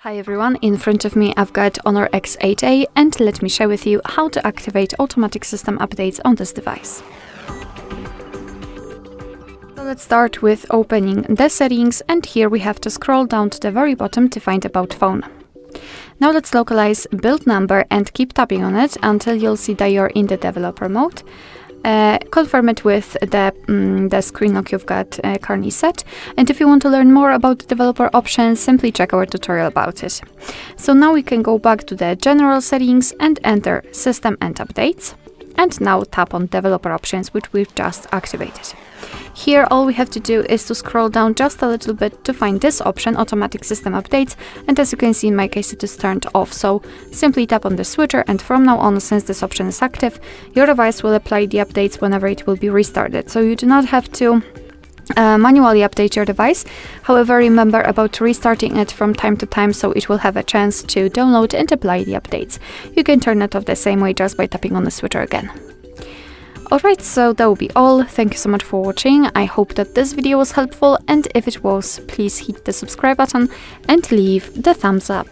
Hi everyone, in front of me I've got HONOR X8A and let me share with you how to activate automatic system updates on this device. So let's start with opening the settings, and here we have to scroll down to the very bottom to find About Phone. Now let's localize build number and keep tapping on it until you'll see that you're in the developer mode. Confirm it with the screen lock you've got currently set, and if you want to learn more about the developer options, simply check our tutorial about it. So now we can go back to the general settings and enter system and updates, and now tap on developer options, which we've just activated. Here all we have to do is to scroll down just a little bit to find this option, automatic system updates, and as you can see in my case it is turned off, so simply tap on the switcher, and from now on, since this option is active, your device will apply the updates whenever it will be restarted, so you do not have to manually update your device. However, remember about restarting it from time to time so it will have a chance to download and apply the updates. You can turn it off the same way just by tapping on the switcher again. Alright, so that will be all. Thank you so much for watching. I hope that this video was helpful, and if it was, please hit the subscribe button and leave the thumbs up.